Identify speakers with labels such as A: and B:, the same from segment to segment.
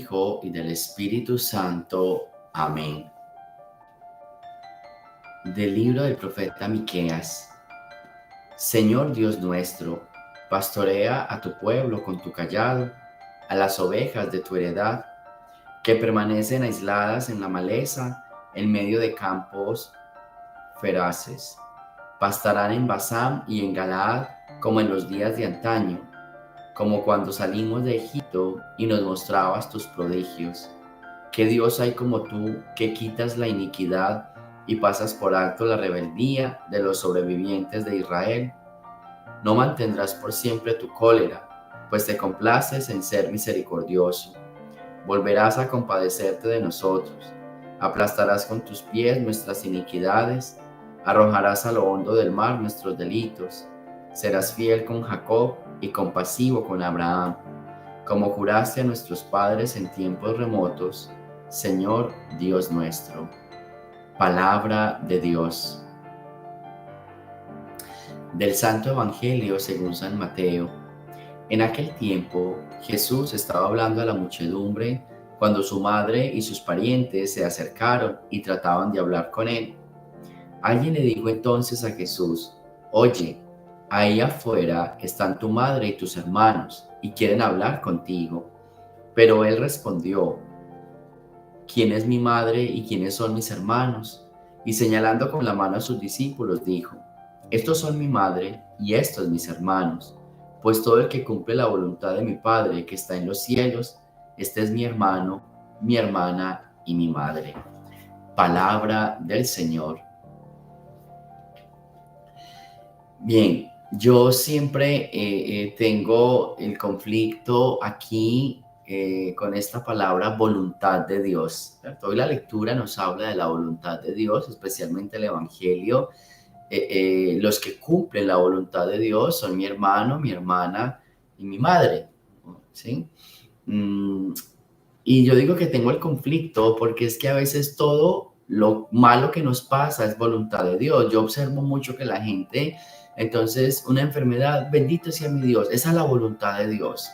A: Hijo, y del Espíritu Santo. Amén. Del libro del profeta Miqueas. Señor Dios nuestro, pastorea a tu pueblo con tu cayado, a las ovejas de tu heredad, que permanecen aisladas en la maleza, en medio de campos feraces. Pastarán en Basán y en Galaad como en los días de antaño, como cuando salimos de Egipto y nos mostrabas tus prodigios. ¿Qué Dios hay como tú, que quitas la iniquidad y pasas por alto la rebeldía de los sobrevivientes de Israel? No mantendrás por siempre tu cólera, pues te complaces en ser misericordioso. Volverás a compadecerte de nosotros. Aplastarás con tus pies nuestras iniquidades, arrojarás a lo hondo del mar nuestros delitos. Serás fiel con Jacob y compasivo con Abraham, como juraste a nuestros padres en tiempos remotos, Señor Dios nuestro. Palabra de Dios. Del Santo Evangelio según San Mateo. En aquel tiempo, Jesús estaba hablando a la muchedumbre cuando su madre y sus parientes se acercaron y trataban de hablar con él. Alguien le dijo entonces a Jesús: Oye, ahí afuera están tu madre y tus hermanos y quieren hablar contigo. Pero él respondió: ¿Quién es mi madre y quiénes son mis hermanos? Y señalando con la mano a sus discípulos, dijo: Estos son mi madre y estos mis hermanos, pues todo el que cumple la voluntad de mi Padre que está en los cielos, este es mi hermano, mi hermana y mi madre. Palabra del Señor. Bien, yo siempre tengo el conflicto aquí con esta palabra voluntad de Dios, ¿cierto? Hoy la lectura nos habla de la voluntad de Dios, especialmente el Evangelio. Los que cumplen la voluntad de Dios son mi hermano, mi hermana y mi madre, ¿sí? Y yo digo que tengo el conflicto porque es que a veces todo lo malo que nos pasa es voluntad de Dios. Yo observo mucho que la gente, entonces, una enfermedad, bendito sea mi Dios, esa es la voluntad de Dios.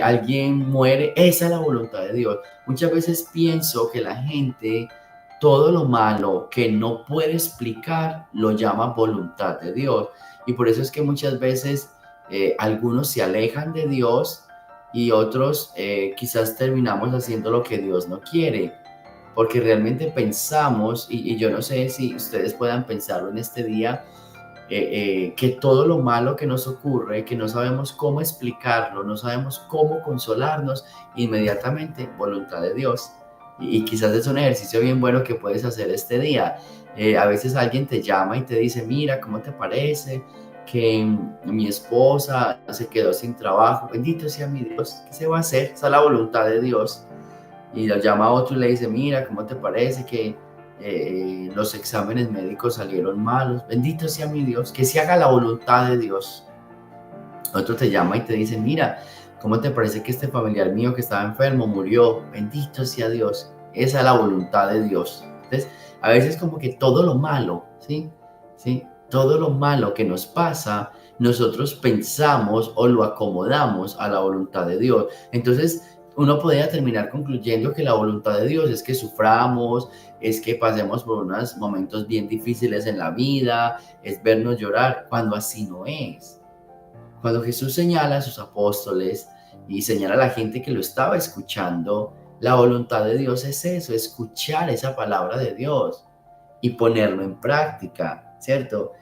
A: Alguien muere, esa es la voluntad de Dios. Muchas veces pienso que la gente, todo lo malo que no puede explicar, lo llama voluntad de Dios. Y por eso es que muchas veces algunos se alejan de Dios y otros quizás terminamos haciendo lo que Dios no quiere, porque realmente pensamos, y yo no sé si ustedes puedan pensarlo en este día, que todo lo malo que nos ocurre, que no sabemos cómo explicarlo, no sabemos cómo consolarnos, inmediatamente voluntad de Dios. Y quizás es un ejercicio bien bueno que puedes hacer este día. A veces alguien te llama y te dice: mira, ¿cómo te parece que mi esposa se quedó sin trabajo? Bendito sea mi Dios. ¿Qué se va a hacer? Esa es la voluntad de Dios. Y lo llama a otro y le dice: mira, ¿cómo te parece que los exámenes médicos salieron malos? Bendito sea mi Dios, que se haga la voluntad de Dios. Otro te llama y te dice: mira, ¿cómo te parece que este familiar mío que estaba enfermo murió? Bendito sea Dios, esa es la voluntad de Dios. Entonces, a veces como que todo lo malo, ¿sí? ¿Sí? Todo lo malo que nos pasa, nosotros pensamos o lo acomodamos a la voluntad de Dios. Entonces, uno podría terminar concluyendo que la voluntad de Dios es que suframos, es que pasemos por unos momentos bien difíciles en la vida, es vernos llorar, cuando así no es. Cuando Jesús señala a sus apóstoles y señala a la gente que lo estaba escuchando, la voluntad de Dios es eso, escuchar esa palabra de Dios y ponerlo en práctica, ¿cierto?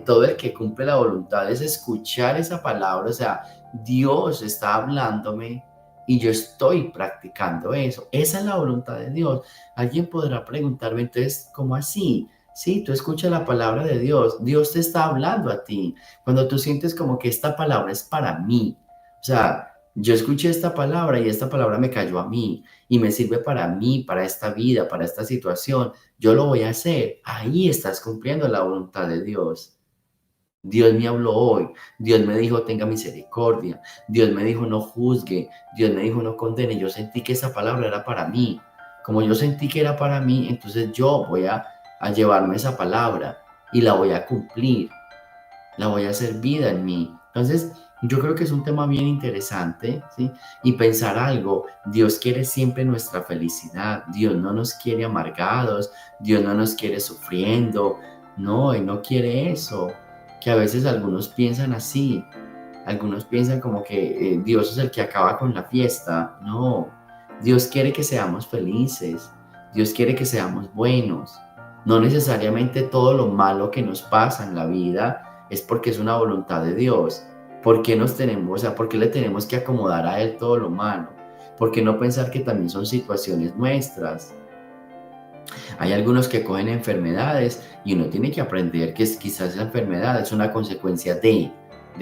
A: Todo el que cumple la voluntad es escuchar esa palabra, o sea, Dios está hablándome y yo estoy practicando eso. Esa es la voluntad de Dios. Alguien podrá preguntarme, entonces, ¿cómo así? Sí, tú escuchas la palabra de Dios, Dios te está hablando a ti. Cuando tú sientes como que esta palabra es para mí, o sea, yo escuché esta palabra y esta palabra me cayó a mí y me sirve para mí, para esta vida, para esta situación, yo lo voy a hacer. Ahí estás cumpliendo la voluntad de Dios. Dios me habló hoy, Dios me dijo: tenga misericordia, Dios me dijo: no juzgue, Dios me dijo: no condene. Yo sentí que esa palabra era para mí. Como yo sentí que era para mí, entonces yo voy a llevarme esa palabra y la voy a cumplir, la voy a hacer vida en mí. Entonces, Yo creo que es un tema bien interesante, ¿sí? Y pensar algo, Dios quiere siempre nuestra felicidad, Dios no nos quiere amargados, Dios no nos quiere sufriendo, no, Él no quiere eso, que a veces algunos piensan así, algunos piensan como que Dios es el que acaba con la fiesta, no, Dios quiere que seamos felices, Dios quiere que seamos buenos, no necesariamente todo lo malo que nos pasa en la vida es porque es una voluntad de Dios. ¿Por qué o sea, por qué le tenemos que acomodar a Él todo lo malo? ¿Por qué no pensar que también son situaciones nuestras? Hay algunos que cogen enfermedades y uno tiene que aprender que quizás esa enfermedad es una consecuencia de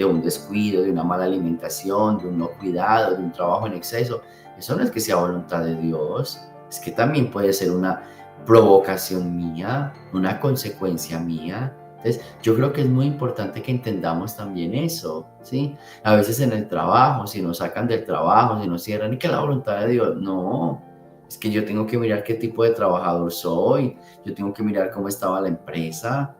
A: un descuido, de una mala alimentación, de un no cuidado, de un trabajo en exceso. Eso no es que sea voluntad de Dios, es que también puede ser una provocación mía, una consecuencia mía. Entonces, yo creo que es muy importante que entendamos también eso, ¿sí? A veces en el trabajo, si nos sacan del trabajo, si nos cierran, y que la voluntad de Dios, no, es que yo tengo que mirar qué tipo de trabajador soy, yo tengo que mirar cómo estaba la empresa.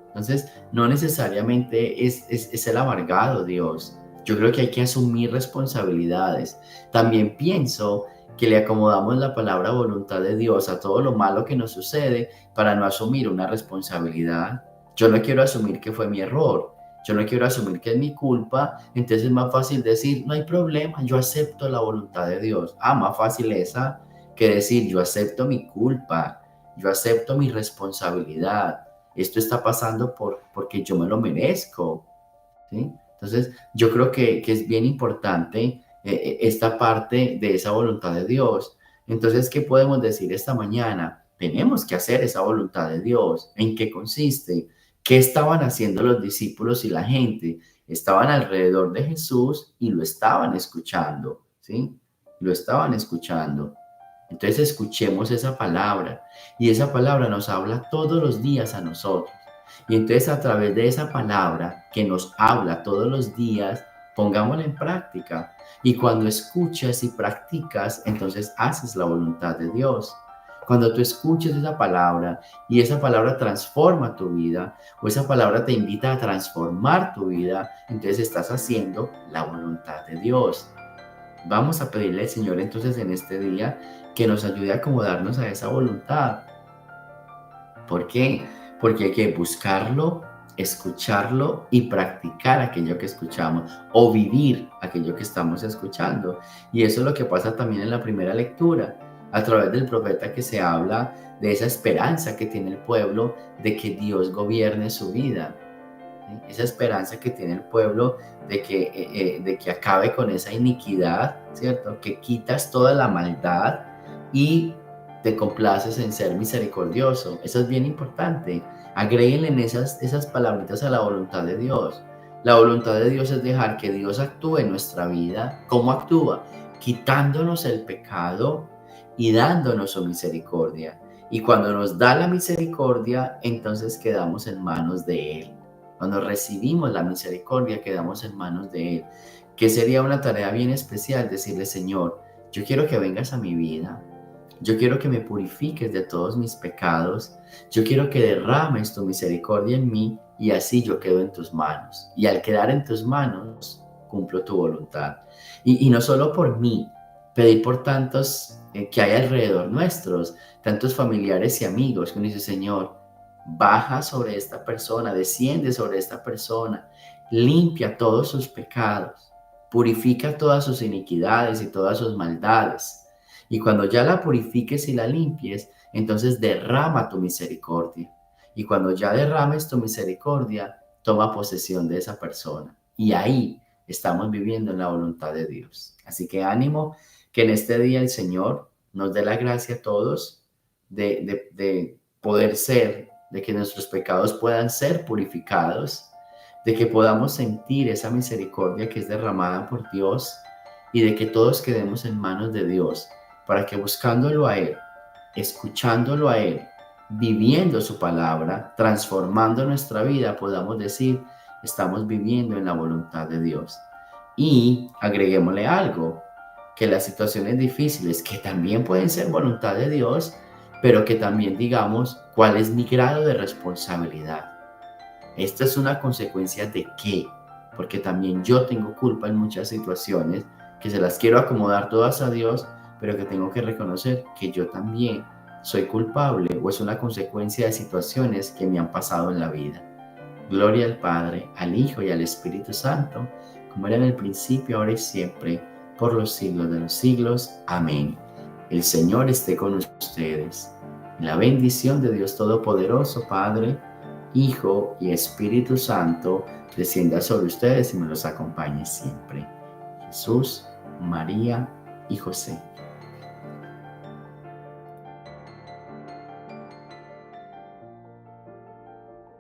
A: Entonces, no necesariamente es el amargado Dios. Yo creo que hay que asumir responsabilidades. También pienso que le acomodamos la palabra voluntad de Dios a todo lo malo que nos sucede para no asumir una responsabilidad. Yo no quiero asumir que fue mi error. Yo no quiero asumir que es mi culpa. Entonces es más fácil decir, no hay problema, yo acepto la voluntad de Dios. Más fácil esa que decir, yo acepto mi culpa, yo acepto mi responsabilidad. Esto está pasando porque yo me lo merezco, ¿sí? Entonces, yo creo que es bien importante esta parte de esa voluntad de Dios. Entonces, ¿qué podemos decir esta mañana? Tenemos que hacer esa voluntad de Dios. ¿En qué consiste? ¿Qué estaban haciendo los discípulos y la gente? Estaban alrededor de Jesús y lo estaban escuchando, ¿sí? Lo estaban escuchando. Entonces escuchemos esa palabra y esa palabra nos habla todos los días a nosotros. Y entonces a través de esa palabra que nos habla todos los días, pongámosla en práctica. Y cuando escuchas y practicas, entonces haces la voluntad de Dios. Cuando tú escuches esa palabra y esa palabra transforma tu vida o esa palabra te invita a transformar tu vida, entonces estás haciendo la voluntad de Dios. Vamos a pedirle al Señor entonces en este día que nos ayude a acomodarnos a esa voluntad. ¿Por qué? Porque hay que buscarlo, escucharlo y practicar aquello que escuchamos o vivir aquello que estamos escuchando. Y eso es lo que pasa también en la primera lectura, a través del profeta que se habla de esa esperanza que tiene el pueblo de que Dios gobierne su vida. ¿Sí? Esa esperanza que tiene el pueblo de que acabe con esa iniquidad, ¿cierto? Que quitas toda la maldad y te complaces en ser misericordioso. Eso es bien importante. Agréguenle en esas palabritas a la voluntad de Dios. La voluntad de Dios es dejar que Dios actúe en nuestra vida. ¿Cómo actúa? Quitándonos el pecado y dándonos su misericordia. Y cuando nos da la misericordia, entonces quedamos en manos de Él. Cuando recibimos la misericordia, quedamos en manos de Él. Que sería una tarea bien especial decirle, Señor, yo quiero que vengas a mi vida. Yo quiero que me purifiques de todos mis pecados. Yo quiero que derrames tu misericordia en mí y así yo quedo en tus manos. Y al quedar en tus manos, cumplo tu voluntad. Y no solo por mí, pedir por tantos que hay alrededor nuestros, tantos familiares y amigos, que uno dice, Señor, baja sobre esta persona, desciende sobre esta persona, limpia todos sus pecados, purifica todas sus iniquidades y todas sus maldades. Y cuando ya la purifiques y la limpies, entonces derrama tu misericordia. Y cuando ya derrames tu misericordia, toma posesión de esa persona. Y ahí estamos viviendo en la voluntad de Dios. Así que ánimo, que en este día el Señor nos dé la gracia a todos de poder ser, de que nuestros pecados puedan ser purificados, de que podamos sentir esa misericordia que es derramada por Dios y de que todos quedemos en manos de Dios, para que buscándolo a Él, escuchándolo a Él, viviendo su palabra, transformando nuestra vida, podamos decir, estamos viviendo en la voluntad de Dios. Y agreguémosle algo, que las situaciones difíciles, que también pueden ser voluntad de Dios, pero que también digamos cuál es mi grado de responsabilidad. Esta es una consecuencia de qué, porque también yo tengo culpa en muchas situaciones, que se las quiero acomodar todas a Dios, pero que tengo que reconocer que yo también soy culpable o es una consecuencia de situaciones que me han pasado en la vida. Gloria al Padre, al Hijo y al Espíritu Santo, como era en el principio, ahora y siempre, por los siglos de los siglos. Amén. El Señor esté con ustedes. La bendición de Dios Todopoderoso, Padre, Hijo y Espíritu Santo, descienda sobre ustedes y me los acompañe siempre. Jesús, María y José.